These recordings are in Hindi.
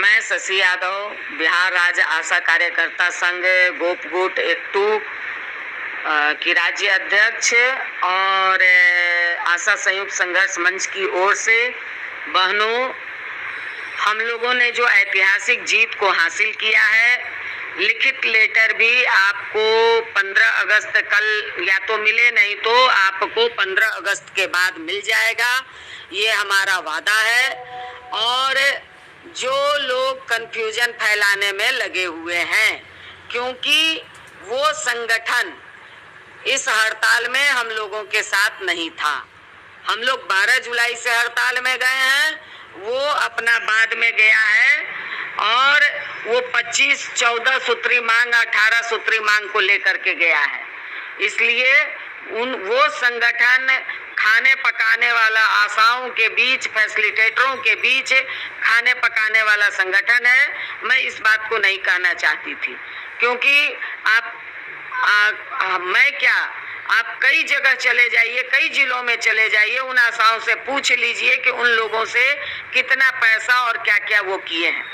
मैं शशि यादव, बिहार राज्य आशा कार्यकर्ता संघ गोपगुट एकटू की राज्य अध्यक्ष और आशा संयुक्त संघर्ष मंच की ओर से बहनों, हम लोगों ने जो ऐतिहासिक जीत को हासिल किया है, लिखित लेटर भी आपको 15 अगस्त कल या तो मिले, नहीं तो आपको 15 अगस्त के बाद मिल जाएगा। ये हमारा वादा है। और जो लोग कंफ्यूजन फैलाने में लगे हुए हैं, क्योंकि वो संगठन इस हड़ताल में हम लोगों के साथ नहीं था। हम लोग 12 जुलाई से हड़ताल में गए हैं, वो अपना बाद में गया है और वो 25, 14 सूत्री मांग, 18 सूत्री मांग को लेकर के गया है। इसलिए वो संगठन खाने पकाने वाला, आशाओं के बीच, फैसिलिटेटरों के बीच खाने पकाने वाला संगठन है। मैं इस बात को नहीं कहना चाहती थी, क्योंकि आप कई जगह चले जाइए, कई जिलों में चले जाइए, उन आशाओं से पूछ लीजिए कि उन लोगों से कितना पैसा और क्या क्या वो किए हैं।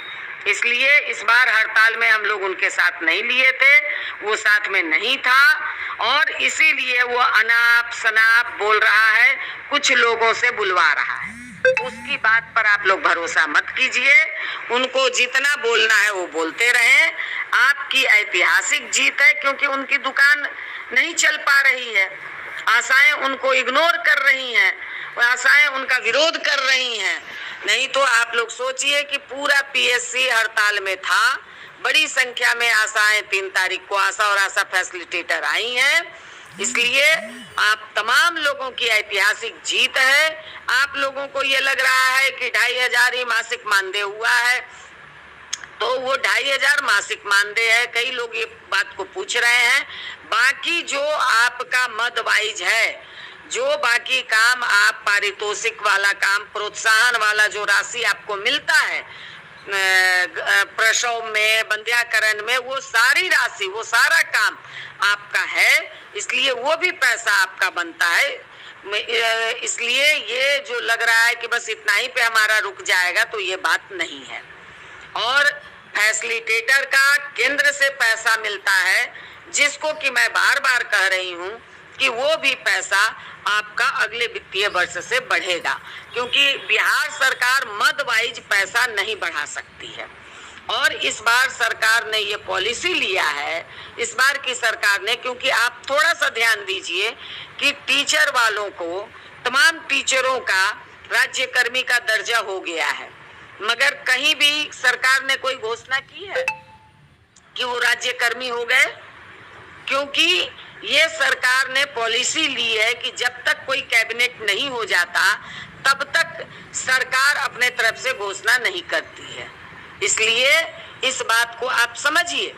इसलिए इस बार हड़ताल में हम लोग उनके साथ नहीं लिए थे, वो साथ में नहीं था और इसीलिए वो अनाप शनाप बोल रहा है, कुछ लोगों से बुलवा रहा है। उसकी बात पर आप लोग भरोसा मत कीजिए। उनको जितना बोलना है वो बोलते रहें। आपकी ऐतिहासिक जीत है, क्योंकि उनकी दुकान नहीं चल पा रही है, आशाएं उनको इग्नोर कर रही हैं, आशाएं उनका विरोध कर रही हैं। नहीं तो आप लोग सोचिए कि पूरा पीएससी हड़ताल में था, बड़ी संख्या में आशाएं 3 तारीख को आशा और आशा फैसिलिटेटर आई हैं। इसलिए आप तमाम लोगों की ऐतिहासिक जीत है। आप लोगों को ये लग रहा है कि 2500 ही मासिक मानदेय हुआ है, तो वो 2500 मासिक मानदेय है। कई लोग ये बात को पूछ रहे हैं। बाकी जो आपका मद वाइज है, जो बाकी काम आप पारितोषिक वाला काम, प्रोत्साहन वाला जो राशि आपको मिलता है प्रसव में, बंध्याकरण में, वो सारी राशि, वो सारा काम आपका है। इसलिए वो भी पैसा आपका बनता है। इसलिए ये जो लग रहा है कि बस इतना ही पे हमारा रुक जाएगा, तो ये बात नहीं है। और फैसिलिटेटर का केंद्र से पैसा मिलता है, जिसको कि मैं बार बार कह रही हूँ कि वो भी पैसा आपका अगले वित्तीय वर्ष से बढ़ेगा, क्योंकि बिहार सरकार मद वाइज पैसा नहीं बढ़ा सकती है। और इस बार सरकार ने ये पॉलिसी लिया है, इस बार की सरकार ने, क्योंकि आप थोड़ा सा ध्यान दीजिए कि टीचर वालों को, तमाम टीचरों का राज्यकर्मी का दर्जा हो गया है, मगर कहीं भी सरकार ने कोई घोषणा की है कि वो राज्यकर्मी हो गए? क्योंकि ये सरकार ने पॉलिसी ली है कि जब तक कोई कैबिनेट नहीं हो जाता, तब तक सरकार अपने तरफ से घोषणा नहीं करती है। इसलिए इस बात को आप समझिए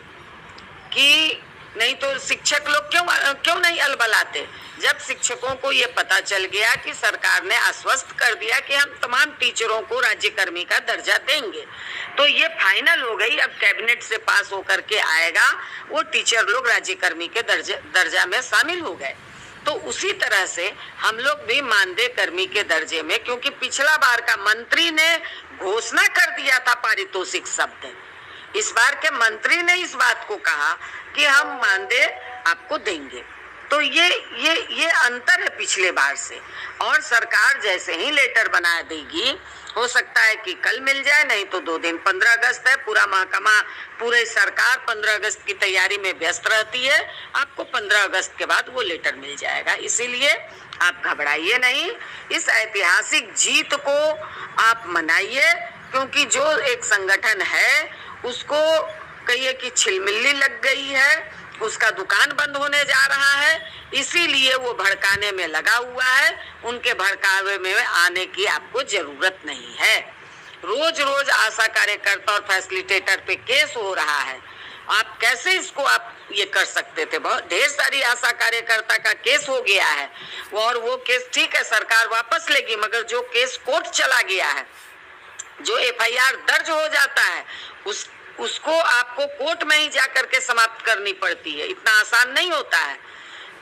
कि नहीं तो शिक्षक लोग क्यों नहीं अलबलाते। जब शिक्षकों को ये पता चल गया कि सरकार ने आश्वस्त कर दिया कि हम तमाम टीचरों को राज्यकर्मी का दर्जा देंगे, तो ये फाइनल हो गई। अब कैबिनेट से पास होकर के आएगा, वो टीचर लोग राज्यकर्मी के दर्जा में शामिल हो गए। तो उसी तरह से हम लोग भी मानदेय कर्मी के दर्जे में, क्योंकि पिछला बार का मंत्री ने घोषणा कर दिया था पारितोषिक शब्द, इस बार के मंत्री ने इस बात को कहा कि हम मानदेय आपको देंगे। तो ये अंतर है पिछले बार से। और सरकार जैसे ही लेटर बना देगी, हो सकता है कि कल मिल जाए, नहीं तो 2 दिन, 15 अगस्त है, पूरा महकमा, पूरे सरकार 15 अगस्त की तैयारी में व्यस्त रहती है। आपको 15 अगस्त के बाद वो लेटर मिल जाएगा। इसीलिए आप घबराइए नहीं, इस ऐतिहासिक जीत को आप मनाइए, क्योंकि जो एक संगठन है उसको कहिए कि छिलमिल्ली लग गई है, उसका दुकान बंद होने जा रहा है, इसीलिए वो भड़काने में लगा हुआ है। उनके भड़कावे में आने की आपको जरूरत नहीं है। रोज रोज आशा कार्यकर्ता और फैसिलिटेटर पे केस हो रहा है। आप कैसे इसको आप ये कर सकते थे? बहुत ढेर सारी आशा कार्यकर्ता का केस हो गया है, और वो केस ठीक है सरकार वापस लेगी, मगर जो केस कोर्ट चला गया है, जो एफआईआर दर्ज हो जाता है, उसको आपको कोर्ट में ही जाकर के समाप्त करनी पड़ती है। इतना आसान नहीं होता है।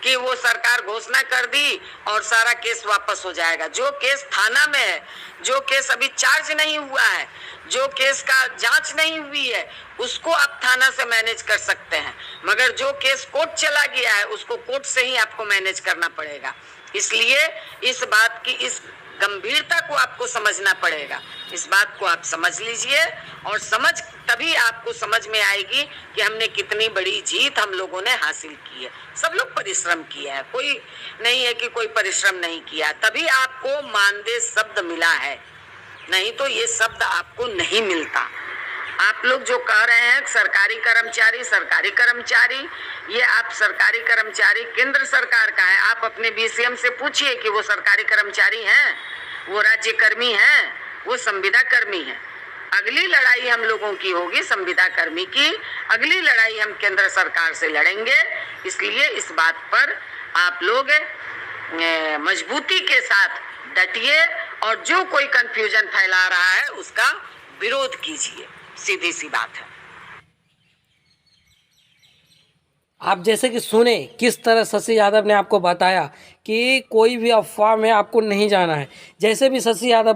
कि वो सरकार घोषणा कर दी और सारा केस वापस हो जाएगा। जो केस थाना में है, जो केस अभी चार्ज नहीं हुआ है, जो केस का जांच नहीं हुई है, उसको आप थाना से मैनेज कर सकते हैं, मगर जो केस कोर्ट चला गया है उसको कोर्ट से ही आपको मैनेज करना पड़ेगा। इसलिए इस बात की, इस गंभीरता को आपको समझना पड़ेगा। इस बात को आप समझ लीजिए, और तभी आपको समझ में आएगी कि हमने कितनी बड़ी जीत हम लोगों ने हासिल की है। सब लोग परिश्रम किया है, कोई नहीं है कि कोई परिश्रम नहीं किया, तभी आपको मानदेय शब्द मिला है, नहीं तो ये शब्द आपको नहीं मिलता। आप लोग जो कह रहे हैं सरकारी कर्मचारी, ये आप सरकारी कर्मचारी केंद्र सरकार का है। आप अपने बीसीएम से पूछिए कि वो सरकारी कर्मचारी हैं, वो राज्य कर्मी हैं, वो संविदा कर्मी हैं। अगली लड़ाई हम लोगों की होगी संविदा कर्मी की, अगली लड़ाई हम केंद्र सरकार से लड़ेंगे। इसलिए इस बात पर आप लोग मजबूती के साथ डटिए, और जो कोई कंफ्यूजन फैला रहा है उसका विरोध कीजिए, सीधी सी बात है। आप जैसे कि सुने किस तरह शशि यादव ने आपको बताया कि कोई भी अफवाह में आपको नहीं जाना है। जैसे भी शशि यादव